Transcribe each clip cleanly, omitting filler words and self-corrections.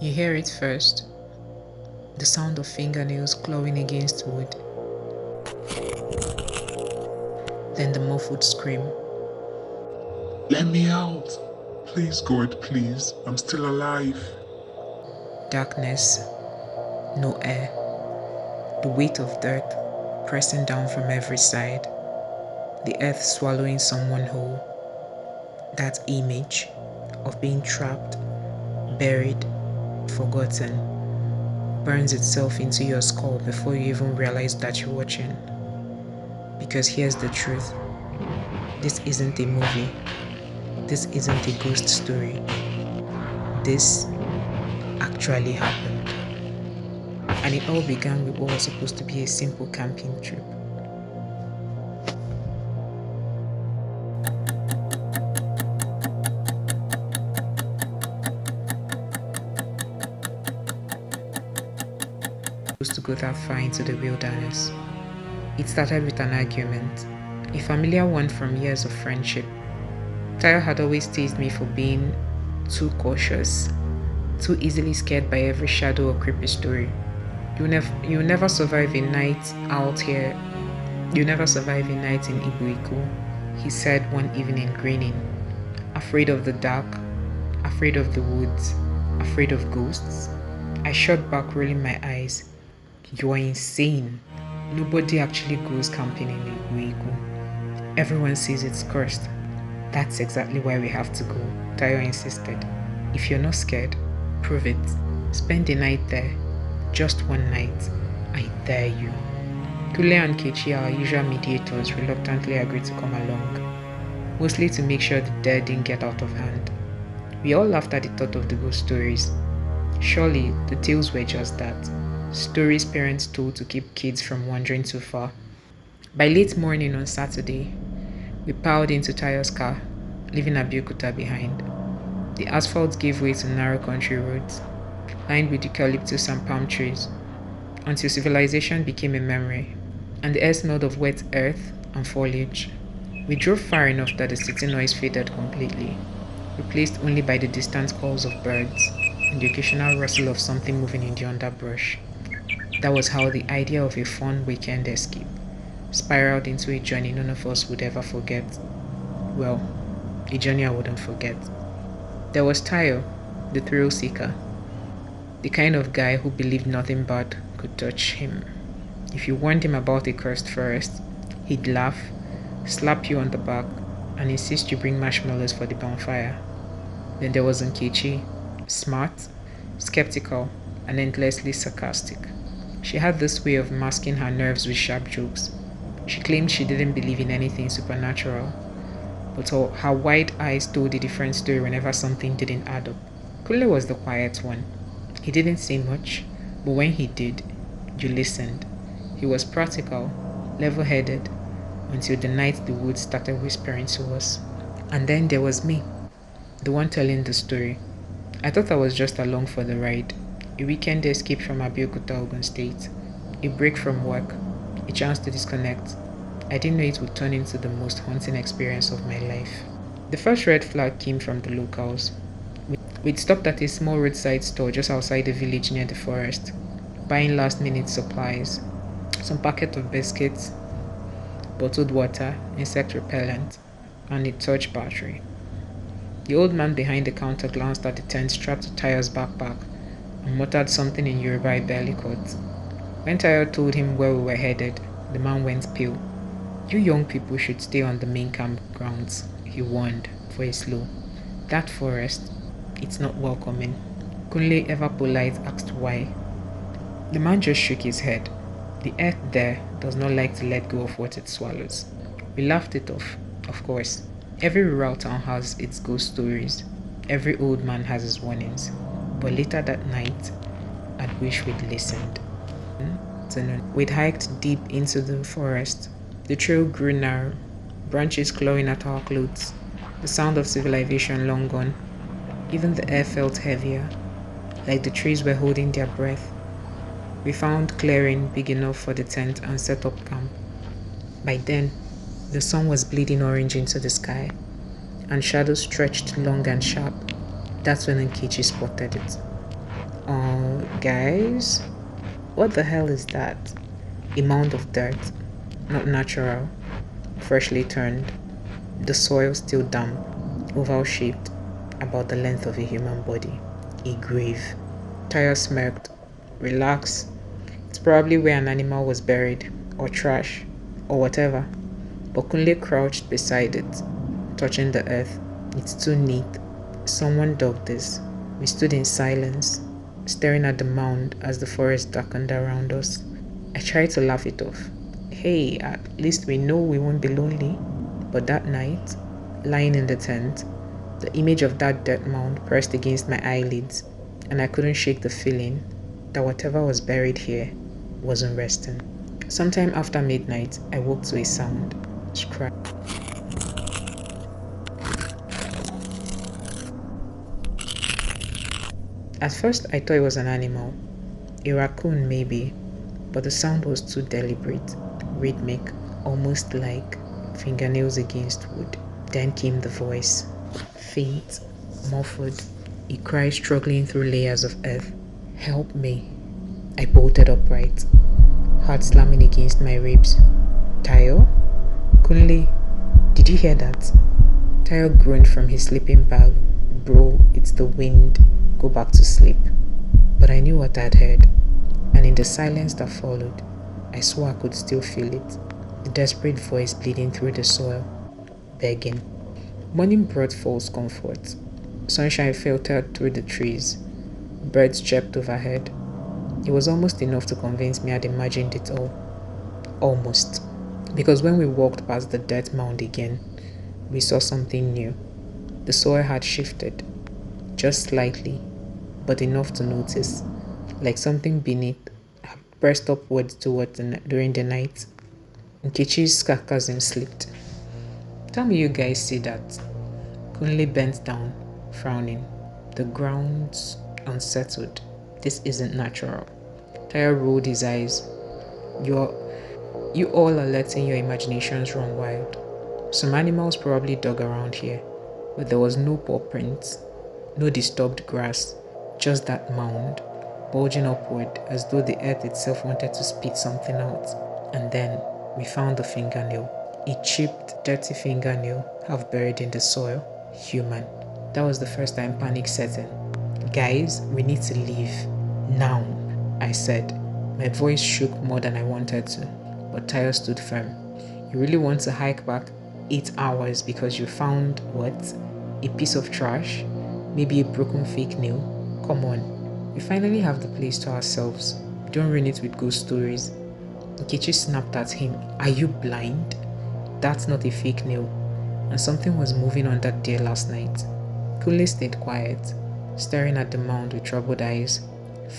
You hear it first, the sound of fingernails clawing against wood, then the muffled scream. Let me out! Please, God, please. I'm still alive. Darkness, no air, the weight of dirt pressing down from every side, the earth swallowing someone whole. That image of being trapped, buried, forgotten, burns itself into your skull before you even realize that you're watching. Because here's the truth. This isn't a movie. This isn't a ghost story. This actually happened. And it all began with what was supposed to be a simple camping trip. To go that far into the wilderness. It started with an argument, a familiar one from years of friendship. Tayo had always teased me for being too cautious, too easily scared by every shadow or creepy story. You'll never survive a night out here. You'll never survive a night in Igbo, he said one evening, grinning. Afraid of the dark, afraid of the woods, afraid of ghosts. I shot back, rolling my eyes. You are insane. Nobody actually goes camping in Igbo. Everyone says it's cursed. That's exactly why we have to go, Tayo insisted. If you're not scared, prove it. Spend the night there. Just one night. I dare you. Kule and Kechi, our usual mediators, reluctantly agreed to come along, mostly to make sure the dead didn't get out of hand. We all laughed at the thought of the ghost stories. Surely, the tales were just that. Stories parents told to keep kids from wandering too far. By late morning on Saturday, we piled into Tayo's car, leaving Abeokuta behind. The asphalt gave way to narrow country roads, lined with eucalyptus and palm trees, until civilization became a memory, and the air smelled of wet earth and foliage. We drove far enough that the city noise faded completely, replaced only by the distant calls of birds and the occasional rustle of something moving in the underbrush. That was how the idea of a fun weekend escape spiraled into a journey none of us would ever forget. Well, a journey I wouldn't forget. There was Tayo, the thrill seeker, the kind of guy who believed nothing bad could touch him. If you warned him about a cursed forest, he'd laugh, slap you on the back, and insist you bring marshmallows for the bonfire. Then there was Nkechi, smart, skeptical, and endlessly sarcastic. She had this way of masking her nerves with sharp jokes. She claimed she didn't believe in anything supernatural, but her wide eyes told a different story whenever something didn't add up. Kule was the quiet one. He didn't say much, but when he did, you listened. He was practical, level-headed, until the night the woods started whispering to us. And then there was me, the one telling the story. I thought I was just along for the ride. A weekend escape from Abeokuta, Ogun State, a break from work, a chance to disconnect. I didn't know it would turn into the most haunting experience of my life. The first red flag came from the locals. We'd stopped at a small roadside store just outside the village near the forest, buying last-minute supplies, some packet of biscuits, bottled water, insect repellent, and a torch battery. The old man behind the counter glanced at the tent strapped to Tayo's backpack and muttered something in Yoruba I barely caught. When Tayo told him where we were headed, the man went pale. You young people should stay on the main campgrounds, he warned, voice low. That forest, it's not welcoming. Kunle, ever polite, asked why. The man just shook his head. The earth there does not like to let go of what it swallows. We laughed it off, of course. Every rural town has its ghost stories. Every old man has his warnings. But later that night, I'd wish we'd listened. We'd hiked deep into the forest. The trail grew narrow, branches clawing at our clothes, the sound of civilization long gone. Even the air felt heavier, like the trees were holding their breath. We found clearing big enough for the tent and set up camp. By then, the sun was bleeding orange into the sky, and shadows stretched long and sharp. That's when Nkechi spotted it. Guys, what the hell is that? A mound of dirt, not natural, freshly turned, the soil still damp, oval shaped, about the length of a human body. A grave. Tayo smirked. Relax. It's probably where an animal was buried, or trash, or whatever. But Kunle crouched beside it, touching the earth. It's too neat. Someone dug this. We stood in silence, staring at the mound as the forest darkened around us. I tried to laugh it off. Hey, at least we know we won't be lonely. But that night, lying in the tent, the image of that dirt mound pressed against my eyelids, and I couldn't shake the feeling that whatever was buried here wasn't resting. Sometime after midnight, I woke to a sound. Scratch. At first, I thought it was an animal, a raccoon maybe, but the sound was too deliberate, rhythmic, almost like fingernails against wood. Then came the voice, faint, muffled, a cry struggling through layers of earth. Help me. I bolted upright, heart slamming against my ribs. Tayo? Kunle, did you hear that? Tayo groaned from his sleeping bag. Bro, it's the wind. Go back to sleep. But I knew what I'd heard, and in the silence that followed, I swore I could still feel it. The desperate voice bleeding through the soil, begging. Morning brought false comfort. Sunshine filtered through the trees. Birds chirped overhead. It was almost enough to convince me I'd imagined it all. Almost. Because when we walked past the dirt mound again, we saw something new. The soil had shifted, just slightly, but enough to notice, like something beneath had pressed upwards during the night. Nkechi's sarcasm slipped. Tell me you guys see that. Kunle bent down, frowning. The ground's unsettled. This isn't natural. Tayo rolled his eyes. You all are letting your imaginations run wild. Some animals probably dug around here, but there was no paw prints, no disturbed grass, just that mound, bulging upward as though the earth itself wanted to spit something out. And then we found the fingernail, a chipped, dirty fingernail, half buried in the soil. Human. That was the first time panic set in. Guys, we need to leave. Now, I said. My voice shook more than I wanted to, but Tayo stood firm. You really want to hike back 8 hours because you found what? A piece of trash? Maybe a broken fake nail? Come on. We finally have the place to ourselves. Don't ruin it with ghost stories. Nkechi snapped at him. Are you blind? That's not a fake nail. And something was moving on that day last night. Kunle stayed quiet, staring at the mound with troubled eyes.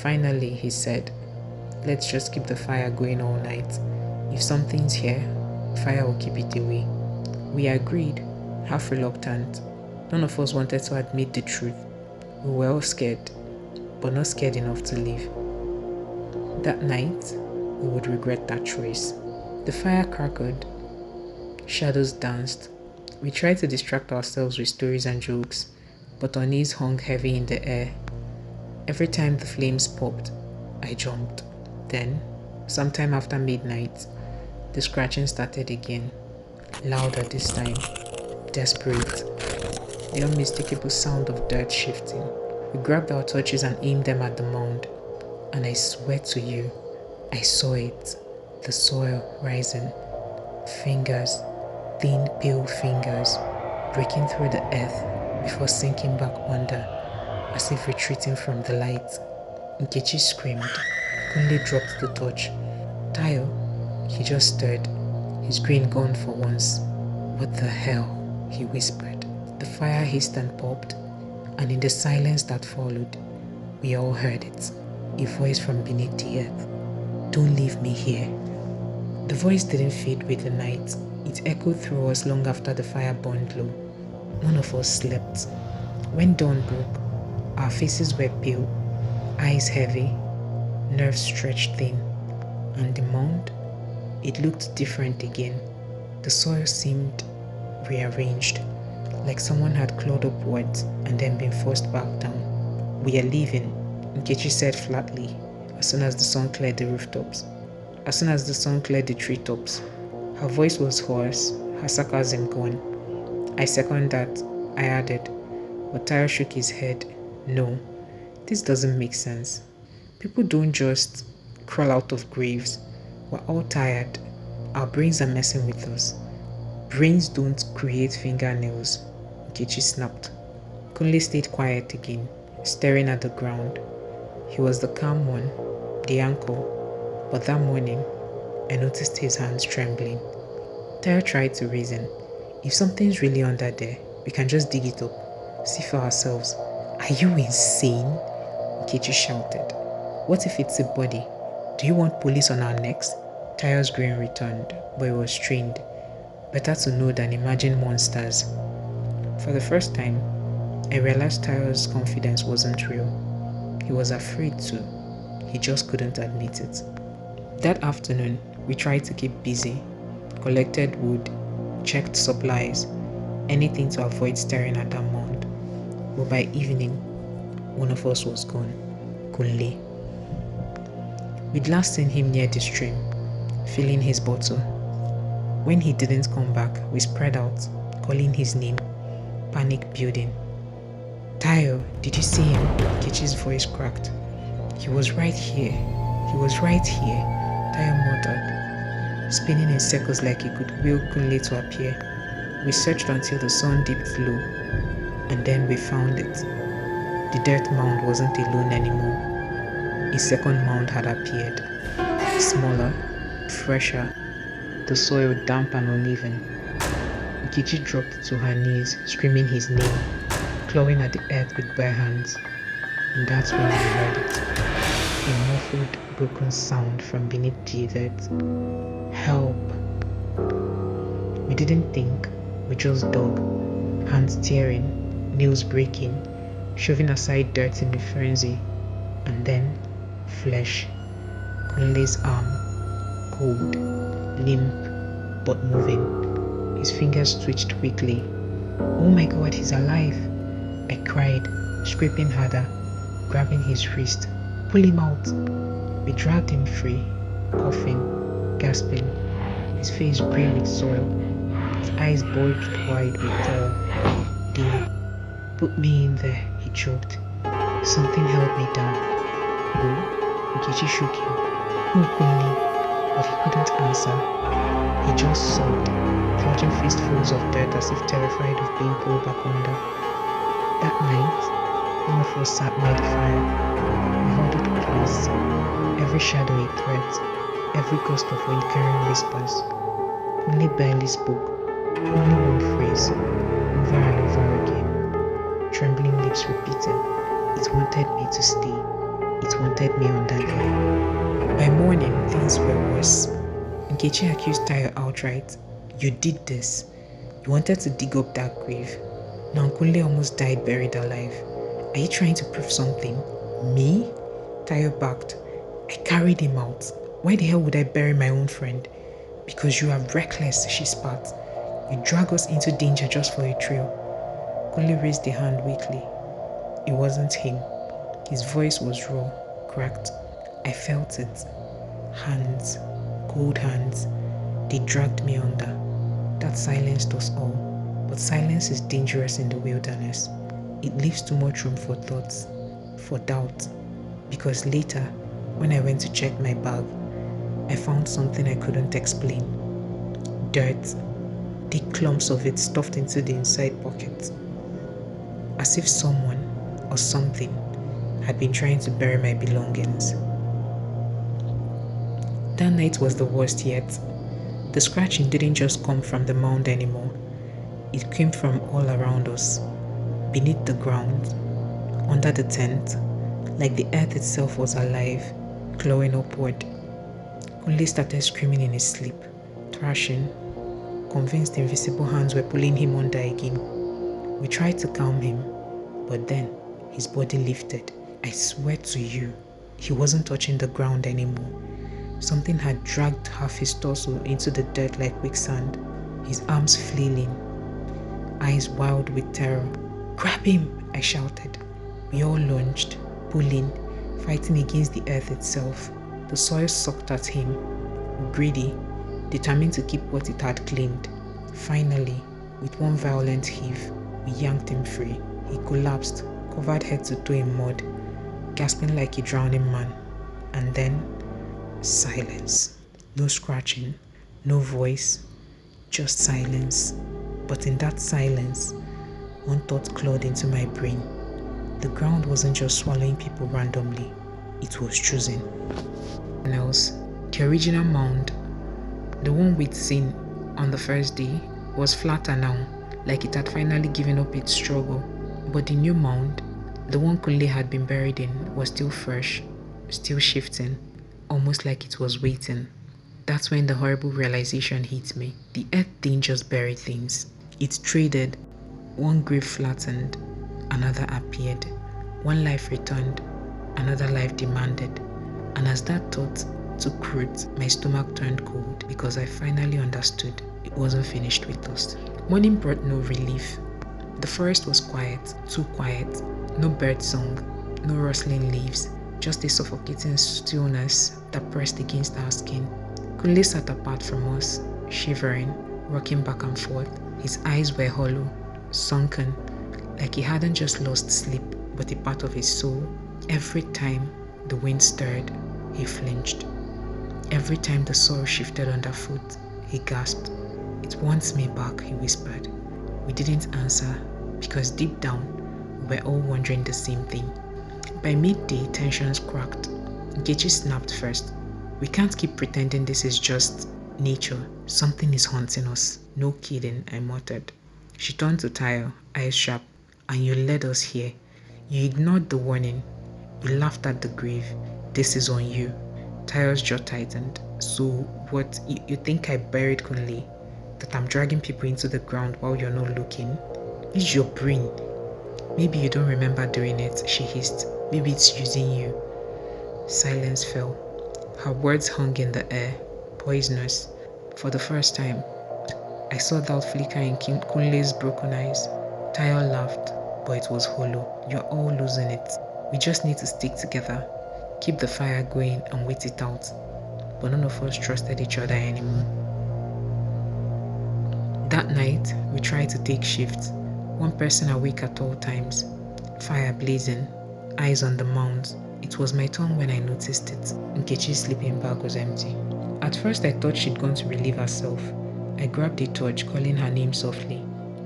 Finally, he said, let's just keep the fire going all night. If something's here, fire will keep it away. We agreed, half reluctant. None of us wanted to admit the truth. We were all scared, but not scared enough to leave. That night, we would regret that choice. The fire crackled. Shadows danced. We tried to distract ourselves with stories and jokes, but unease hung heavy in the air. Every time the flames popped, I jumped. Then, sometime after midnight, the scratching started again, louder this time, desperate. The unmistakable sound of dirt shifting. We grabbed our torches and aimed them at the mound, and I swear to you, I saw it, the soil rising, fingers, thin, pale fingers, breaking through the earth before sinking back under, as if retreating from the light. Nkechi screamed. Kunle dropped the torch. Tayo, he just stirred, his grin gone for once. What the hell? He whispered. The fire hissed and popped, and in the silence that followed, we all heard it, a voice from beneath the earth. Don't leave me here. The voice didn't fade with the night. It echoed through us long after the fire burned low. None of us slept. When dawn broke, our faces were pale, eyes heavy, nerves stretched thin, and the mound, it looked different again. The soil seemed rearranged, like someone had clawed upwards and then been forced back down. We are leaving, Nkechi said flatly, as soon as the sun cleared the rooftops. As soon as the sun cleared the treetops. Her voice was hoarse, her sarcasm gone. I second that, I added, but Tayo shook his head. No, this doesn't make sense. People don't just crawl out of graves. We're all tired. Our brains are messing with us. Brains don't create fingernails, Nkechi snapped. Kunle stayed quiet again, staring at the ground. He was the calm one, the anchor, but that morning, I noticed his hands trembling. Tayo tried to reason. If something's really under there, we can just dig it up, see for ourselves. Are you insane? Nkechi shouted. What if it's a body? Do you want police on our necks? Tayo's grin returned, but it was strained. Better to know than imagine monsters. For the first time, I realized Tayo's confidence wasn't real. He was afraid to. He just couldn't admit it. That afternoon, we tried to keep busy, collected wood, checked supplies, anything to avoid staring at that mound. But by evening, one of us was gone, Kunle. We'd last seen him near the stream, filling his bottle. When he didn't come back, we spread out, calling his name, panic building. Tayo, did you see him? Nkechi's voice cracked. He was right here. He was right here, Tayo muttered, spinning in circles like he could will Kunle to appear. We searched until the sun dipped low, and then we found it. The dirt mound wasn't alone anymore. A second mound had appeared, smaller, fresher, the soil damp and uneven. Nkechi dropped to her knees, screaming his name, clawing at the earth with bare hands. And that's when we heard it. A muffled, broken sound from beneath the dirt. Help! We didn't think, we just dug, hands tearing, nails breaking, shoving aside dirt in a frenzy. And then, flesh. Kunle's arm, cold, limp, but moving. His fingers twitched quickly. Oh my God, he's alive! I cried, scraping harder, grabbing his wrist. Pull him out! We dragged him free, coughing, gasping, his face grey with soil, his eyes bulged wide with terror. Dear, put me in there, he choked. Something held me down. Who? Nkechi shook him. Who, Kunle? But he couldn't answer. He just sobbed, clutching fistfuls of dirt as if terrified of being pulled back under. That night, one of us sat near the fire. We huddled close, every shadow a threat, every gust of wind carrying whispers. Kunle barely spoke, only one phrase, over and over again. Trembling lips repeated, "It wanted me to stay. It wanted me under there." By morning, things were worse. Nkechi accused Tayo outright. You did this. You wanted to dig up that grave. Now Kunle almost died buried alive. Are you trying to prove something? Me? Tayo backed. I carried him out. Why the hell would I bury my own friend? Because you are reckless, she spat. You drag us into danger just for a trail. Kunle raised a hand weakly. It wasn't him. His voice was raw, cracked. I felt it. Hands, cold hands. They dragged me under. That silenced us all. But silence is dangerous in the wilderness. It leaves too much room for thoughts, for doubt. Because later, when I went to check my bag, I found something I couldn't explain. Dirt, thick clumps of it stuffed into the inside pocket. As if someone or something had been trying to bury my belongings. That night was the worst yet. The scratching didn't just come from the mound anymore. It came from all around us, beneath the ground, under the tent, like the earth itself was alive, glowing upward. Kunle started screaming in his sleep, thrashing, convinced invisible hands were pulling him under again. We tried to calm him, but then his body lifted. I swear to you, he wasn't touching the ground anymore. Something had dragged half his torso into the dirt like quicksand, his arms flailing, eyes wild with terror. Grab him, I shouted. We all lunged, pulling, fighting against the earth itself. The soil sucked at him, greedy, determined to keep what it had claimed. Finally, with one violent heave, we yanked him free. He collapsed, covered head to toe in mud, gasping like a drowning man. And then, silence. No scratching, no voice, just silence. But in that silence, one thought clawed into my brain. The ground wasn't just swallowing people randomly, it was choosing. And else, the original mound, the one we'd seen on the first day, was flatter now, like it had finally given up its struggle. But the new mound, the one Kunle had been buried in, was still fresh, still shifting, almost like it was waiting. That's when the horrible realization hit me. The earth didn't just bury things. It traded. One grave flattened, another appeared. One life returned, another life demanded. And as that thought took root, my stomach turned cold because I finally understood it wasn't finished with us. Morning brought no relief. The forest was quiet, too quiet. No bird song, no rustling leaves, just a suffocating stillness that pressed against our skin. Kunle sat apart from us, shivering, rocking back and forth. His eyes were hollow, sunken, like he hadn't just lost sleep, but a part of his soul. Every time the wind stirred, he flinched. Every time the soil shifted underfoot, he gasped. "It wants me back," he whispered. We didn't answer, because deep down, we were all wondering the same thing. By midday, tensions cracked. Nkechi snapped first. "We can't keep pretending this is just nature. Something is haunting us." "No kidding," I muttered. She turned to Tayo, eyes sharp. "And you led us here. You ignored the warning. You laughed at the grave. This is on you." Tayo's jaw tightened. "So what, you think I buried Kunle? That I'm dragging people into the ground while you're not looking? Use your brain." "Maybe you don't remember doing it," she hissed. "Maybe it's using you." Silence fell. Her words hung in the air, poisonous. For the first time, I saw doubt flicker in Kunle's broken eyes. Tayo laughed, but it was hollow. "You're all losing it. We just need to stick together, keep the fire going and wait it out." But none of us trusted each other anymore. That night, we tried to take shifts, one person awake at all times, fire blazing, eyes on the mound. It was my turn when I noticed it. Nkechi's sleeping bag was empty. At first, I thought she'd gone to relieve herself. I grabbed a torch, calling her name softly,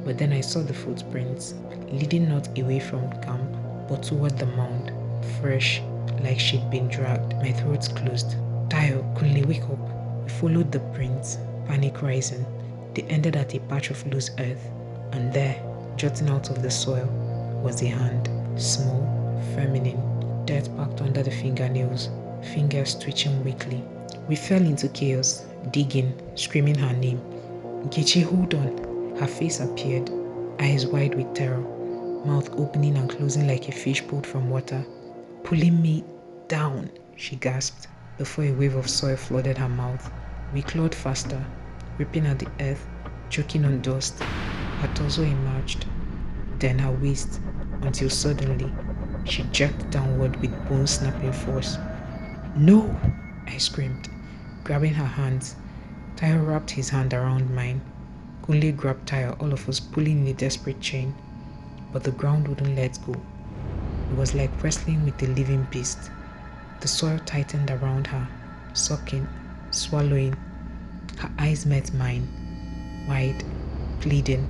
but then I saw the footprints, leading not away from camp, but toward the mound, fresh, like she'd been dragged. My throat closed. "Tayo, Kunle, wake up." We followed the prints, panic rising. They ended at a patch of loose earth, and there, jutting out of the soil, was a hand, small, feminine, dirt packed under the fingernails, fingers twitching weakly. We fell into chaos, digging, screaming her name. "Nkechi, hold on." Her face appeared, eyes wide with terror, mouth opening and closing like a fish pulled from water. "Pulling me down," she gasped, before a wave of soil flooded her mouth. We clawed faster, ripping at the earth, choking on dust. Her torso emerged, then her waist, until suddenly, she jerked downward with bone-snapping force. "No!" I screamed, grabbing her hands. Tayo wrapped his hand around mine. Kunle grabbed Tayo, all of us pulling in a desperate chain. But the ground wouldn't let go. It was like wrestling with a living beast. The soil tightened around her, sucking, swallowing. Her eyes met mine, wide, pleading,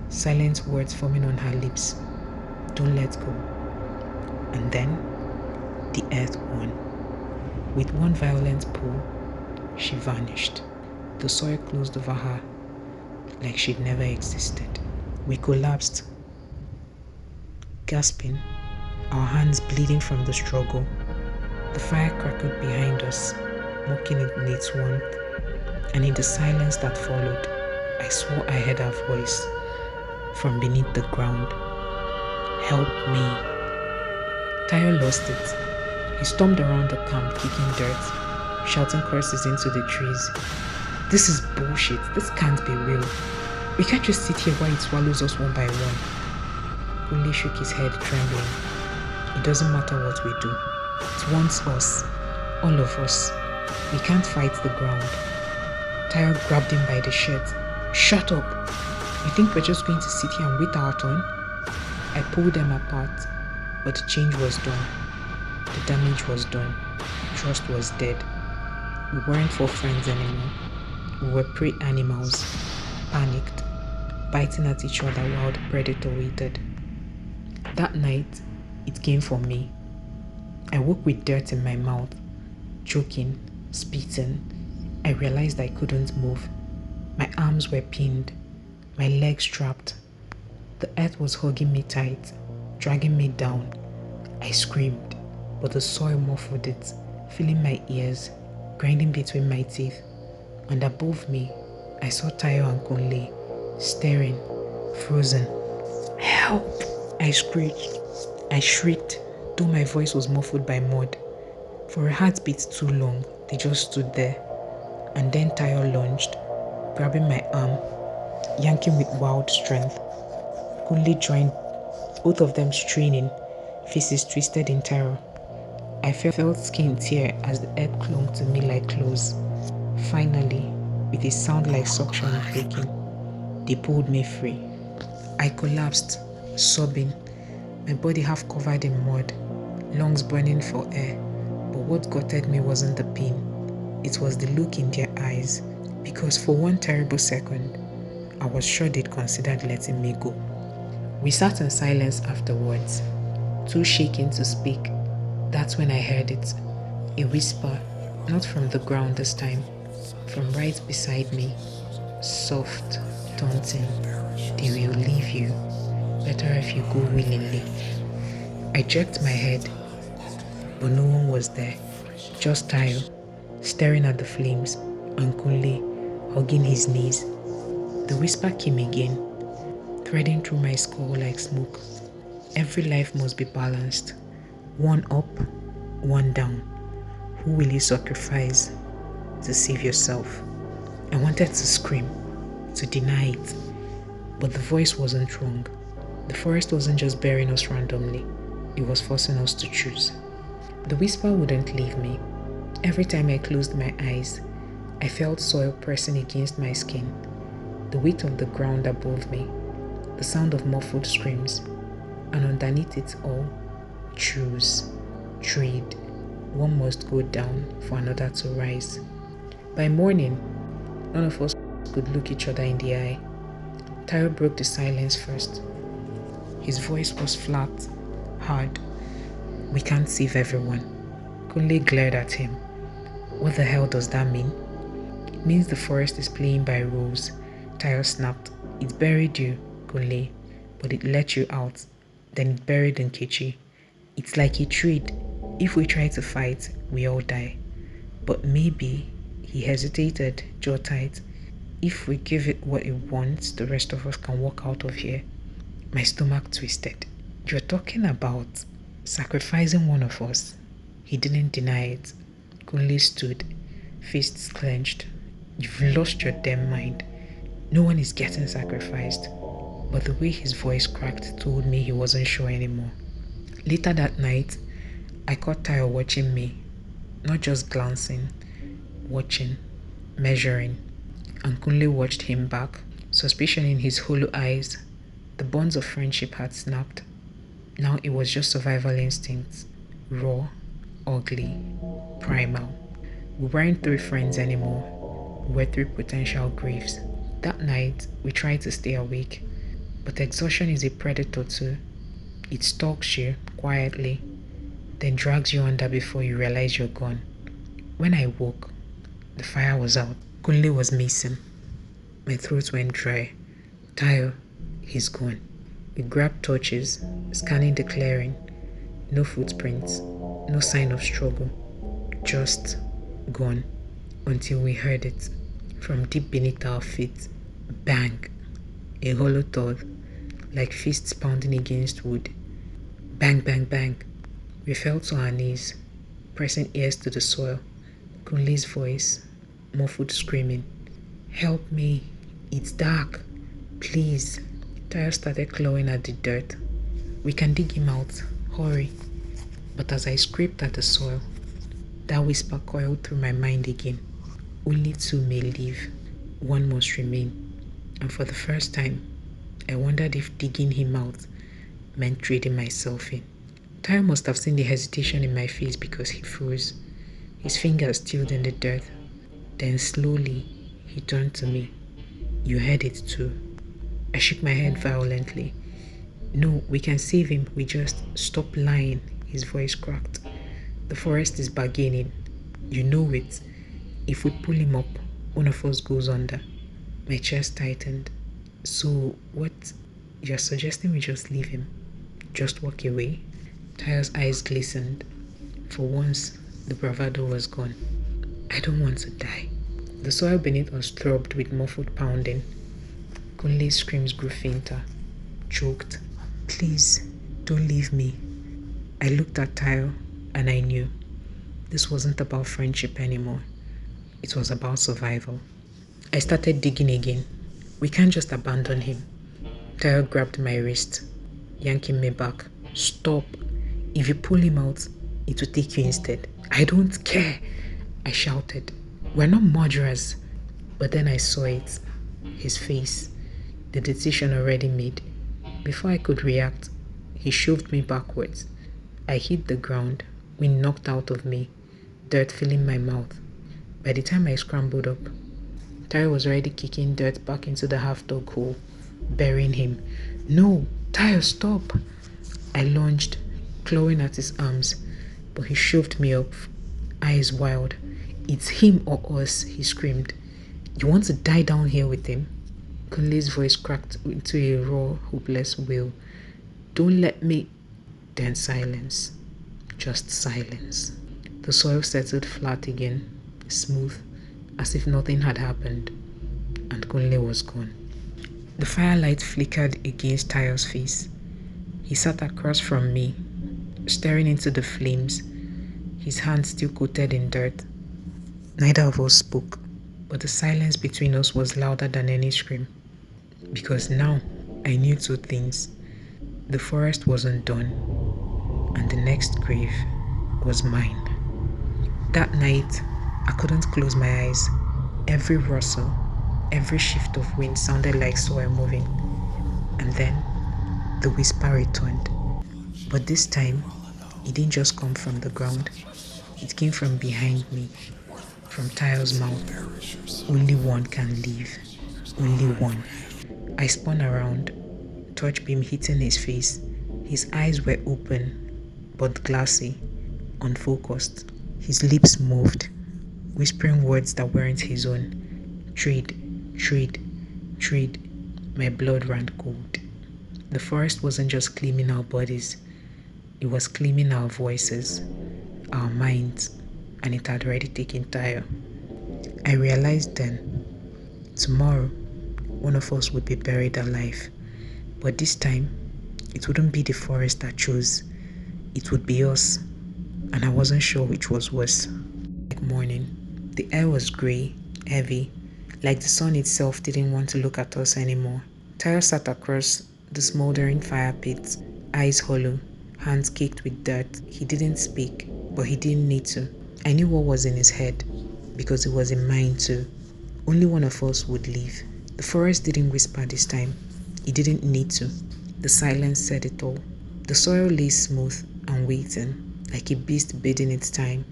silent words forming on her lips. "Don't let go." And then, the earth won. With one violent pull, she vanished. The soil closed over her, like she'd never existed. We collapsed, gasping, our hands bleeding from the struggle. The fire crackled behind us, mocking it in its warmth, and in the silence that followed, I swore I heard her voice from beneath the ground. "Help me." Tayo lost it. He stormed around the camp, kicking dirt, shouting curses into the trees. "This is bullshit. This can't be real. We can't just sit here while it swallows us one by one." Kunle shook his head, trembling. "It doesn't matter what we do. It wants us, all of us. We can't fight the ground. Tayo grabbed him by the shirt. Shut up! You think we're just going to sit here and wait our turn? I pulled them apart, but the change was done. The damage was done. Trust was dead. We weren't for friends anymore. We were prey animals, panicked, biting at each other while the predator waited. That night, it came for me. I woke with dirt in my mouth, choking, spitting. I realized I couldn't move. My arms were pinned, my legs trapped. The earth was hugging me tight, dragging me down. I screamed, but the soil muffled it, filling my ears, grinding between my teeth. And above me, I saw Tayo and Kunle, staring, frozen. Help! I screeched. I shrieked, though my voice was muffled by mud. For a heartbeat too long, they just stood there. And then Tayo lunged, grabbing my arm, yanking with wild strength. Kunle joined, both of them straining, faces twisted in terror. I felt skin tear as the earth clung to me like clothes. Finally, with a sound like suction breaking, they pulled me free. I collapsed, sobbing, my body half covered in mud, lungs burning for air. But what gutted me wasn't the pain, it was the look in their eyes, because for one terrible second, I was sure they'd considered letting me go. We sat in silence afterwards, too shaken to speak. That's when I heard it, a whisper, not from the ground this time, from right beside me, soft, daunting. They will leave you. Better if you go willingly. I jerked my head, but no one was there. Just Tayo, staring at the flames, and Kunle, hugging his knees. The whisper came again, threading through my skull like smoke. Every life must be balanced. One up, one down. Who will you sacrifice to save yourself? I wanted to scream, to deny it, but the voice wasn't wrong. The forest wasn't just burying us randomly, it was forcing us to choose. The whisper wouldn't leave me. Every time I closed my eyes, I felt soil pressing against my skin, the weight of the ground above me, the sound of muffled screams, and underneath it all, choose, trade. One must go down for another to rise. By morning, none of us could look each other in the eye. Tayo broke the silence first. His voice was flat, hard. We can't save everyone. Kunle glared at him. What the hell does that mean? It means the forest is playing by rules. Tayo snapped. It buried you, Kunle, but it let you out. Then it buried Nkechi. It's like a trade. If we try to fight, we all die. But maybe, he hesitated, jaw tight. If we give it what it wants, the rest of us can walk out of here. My stomach twisted. You're talking about sacrificing one of us? He didn't deny it. Kunle stood, fists clenched. You've lost your damn mind. No one is getting sacrificed. But the way his voice cracked told me he wasn't sure anymore. Later that night, I caught Tayo watching me, not just glancing, watching, measuring, and Kunle watched him back, suspicion in his hollow eyes. The bonds of friendship had snapped. Now it was just survival instincts, raw, ugly, primal. We weren't three friends anymore. We were three potential graves. That night, we tried to stay awake, but exhaustion is a predator too. It stalks you quietly, then drags you under before you realize you're gone. When I woke, the fire was out. Kunle was missing. My throat went dry. Tayo, he's gone. We grabbed torches, scanning the clearing. No footprints, no sign of struggle. Just gone. Until we heard it, from deep beneath our feet. Bang! A hollow thud, like fists pounding against wood. Bang, bang, bang. We fell to our knees, pressing ears to the soil. Kunle's voice, muffled screaming. Help me, it's dark, please. Tayo started clawing at the dirt. We can dig him out, hurry. But as I scraped at the soil, that whisper coiled through my mind again. Only two may live, one must remain. And for the first time, I wondered if digging him out meant trading myself in. Tayo must have seen the hesitation in my face because he froze, his fingers stilled in the dirt. Then slowly, he turned to me. You heard it too. I shook my head violently. No, we can save him. We just stop lying. His voice cracked. The forest is bargaining. You know it. If we pull him up, one of us goes under. My chest tightened. So, what? You're suggesting we just leave him? Just walk away? Tayo's eyes glistened. For once, the bravado was gone. I don't want to die. The soil beneath us throbbed with muffled pounding. Kunle's screams grew fainter, choked. Please, don't leave me. I looked at Tayo and I knew this wasn't about friendship anymore. It was about survival. I started digging again. We can't just abandon him. Tayo grabbed my wrist, yanking me back. Stop. If you pull him out, it will take you instead. I don't care, I shouted. We're not murderers. But then I saw it. His face. The decision already made. Before I could react, he shoved me backwards. I hit the ground, wind knocked out of me, dirt filling my mouth. By the time I scrambled up, Tayo was already kicking dirt back into the half-dug hole, burying him. No, Tayo, stop! I lunged, clawing at his arms, but he shoved me up, eyes wild. It's him or us, he screamed. You want to die down here with him? Kunle's voice cracked into a raw, hopeless wail. Don't let me... Then silence. Just silence. The soil settled flat again, smooth, as if nothing had happened, and Kunle was gone. The firelight flickered against Tayo's face. He sat across from me, staring into the flames, his hands still coated in dirt. Neither of us spoke, but the silence between us was louder than any scream. Because now I knew two things. The forest wasn't done, and the next grave was mine. That night, I couldn't close my eyes. Every rustle, every shift of wind sounded like soil moving. And then, the whisper returned. But this time, it didn't just come from the ground. It came from behind me, from Tayo's mouth. Only one can live. Only one. I spun around, torch beam hitting his face. His eyes were open, but glassy, unfocused. His lips moved, whispering words that weren't his own. Trade, trade, trade. My blood ran cold. The forest wasn't just claiming our bodies. It was claiming our voices, our minds, and it had already taken Tayo. I realized then, tomorrow, one of us would be buried alive. But this time, it wouldn't be the forest that chose. It would be us. And I wasn't sure which was worse. Like morning, the air was grey, heavy, like the sun itself didn't want to look at us anymore. Tayo sat across the smoldering fire pit, eyes hollow, hands caked with dirt. He didn't speak, but he didn't need to. I knew what was in his head, because it was in mine too. Only one of us would leave. The forest didn't whisper this time. It didn't need to. The silence said it all. The soil lay smooth and waiting, like a beast biding its time,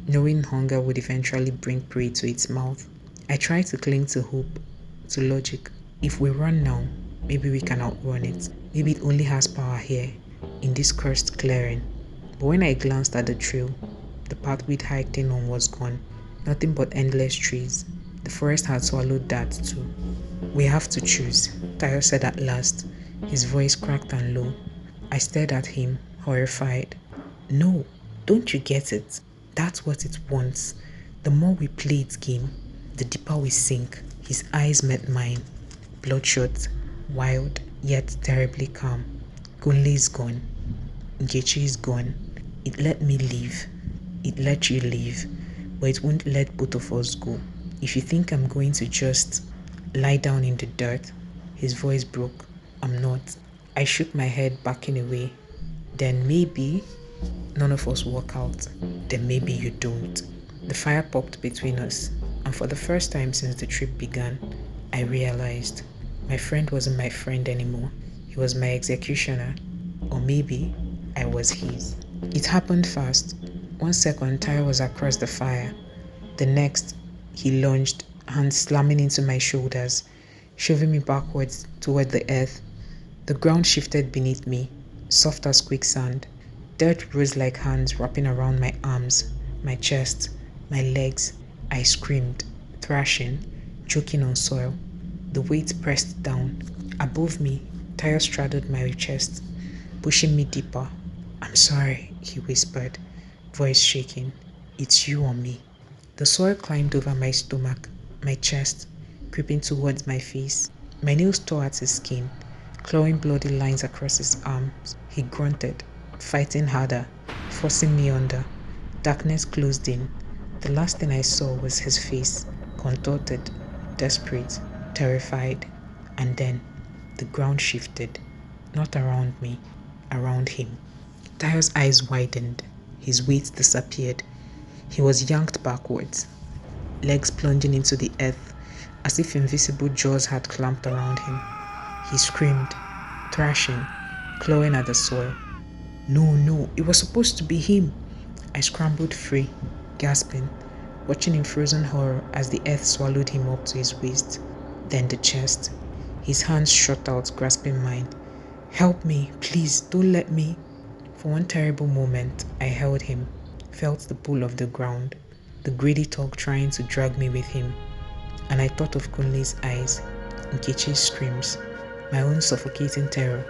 knowing hunger would eventually bring prey to its mouth. I tried to cling to hope, to logic. If we run now, maybe we can outrun it. Maybe it only has power here, in this cursed clearing. But when I glanced at the trail, the path we'd hiked in on was gone. Nothing but endless trees. The forest had swallowed that too. We have to choose, Tayo said at last, his voice cracked and low. I stared at him, horrified. No, don't you get it? That's what it wants. The more we play its game, the deeper we sink. His eyes met mine, bloodshot, wild, yet terribly calm. Kunle is gone. Nkechi is gone. It let me leave. It let you leave. But it won't let both of us go. If you think I'm going to just lie down in the dirt, his voice broke. I'm not. I shook my head, backing away. Then maybe None of us walk out. Then maybe you don't. The fire popped between us, and for the first time since the trip began, I realized my friend wasn't my friend anymore. He was my executioner, or maybe I was his. It happened fast. 1 second, Tyre was across the fire. The next, he lunged, hands slamming into my shoulders, shoving me backwards toward the earth. The ground shifted beneath me, soft as quicksand. Dirt rose like hands wrapping around my arms, my chest, my legs. I screamed, thrashing, choking on soil. The weight pressed down. Above me, Tyre straddled my chest, pushing me deeper. "I'm sorry," he whispered, voice shaking. "It's you or me." The soil climbed over my stomach, my chest, creeping towards my face. My nails tore at his skin, clawing bloody lines across his arms. He grunted, fighting harder, forcing me under. Darkness closed in. The last thing I saw was his face, contorted, desperate, terrified. And then, the ground shifted. Not around me, around him. Tyre's eyes widened. His weight disappeared. He was yanked backwards, legs plunging into the earth as if invisible jaws had clamped around him. He screamed, thrashing, clawing at the soil. No, it was supposed to be him. I scrambled free, gasping, watching in frozen horror as the earth swallowed him up to his waist, then the chest. His hands shot out, grasping mine. "Help me, please, don't let me." For one terrible moment, I held him, felt the pull of the ground, the greedy talk trying to drag me with him. And I thought of Kunle's eyes, Nkechi's screams, my own suffocating terror.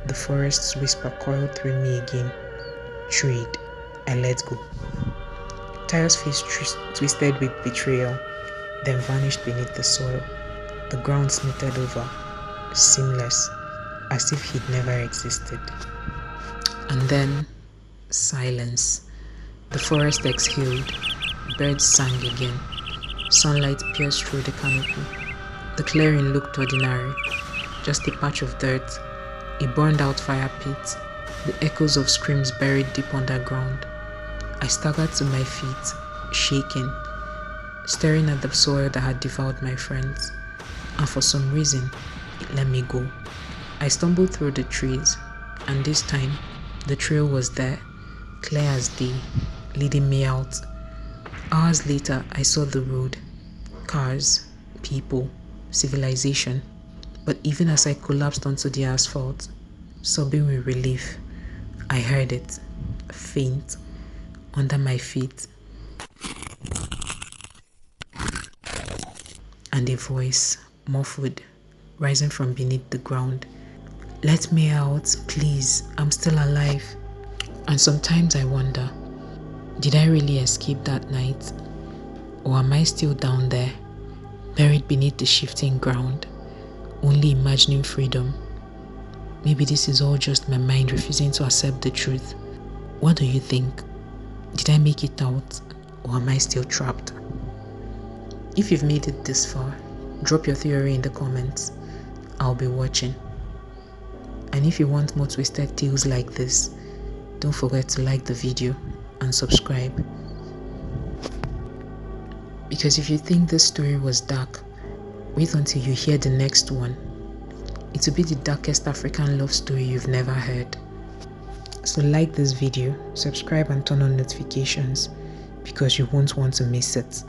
The forest's whisper coiled through me again. Trade. I let go. Tyre's face twisted with betrayal, then vanished beneath the soil. The ground smitted over, seamless, as if he'd never existed. And then, silence. The forest exhaled, birds sang again. Sunlight pierced through the canopy. The clearing looked ordinary, just a patch of dirt, a burned-out fire pit, the echoes of screams buried deep underground. I staggered to my feet, shaking, staring at the soil that had devoured my friends, and for some reason, it let me go. I stumbled through the trees, and this time, the trail was there, clear as day, leading me out. Hours later, I saw the road, cars, people, civilization. But even as I collapsed onto the asphalt, sobbing with relief, I heard it, faint, under my feet. And a voice, muffled, rising from beneath the ground. "Let me out, please, I'm still alive." And sometimes I wonder, did I really escape that night? Or am I still down there, buried beneath the shifting ground, only imagining freedom? Maybe this is all just my mind refusing to accept the truth. What do you think? Did I make it out, or am I still trapped? If you've made it this far, drop your theory in the comments. I'll be watching. And if you want more twisted tales like this, don't forget to like the video and subscribe. Because if you think this story was dark, wait until you hear the next one. It will be the darkest African love story you've never heard. So like this video, subscribe and turn on notifications because you won't want to miss it.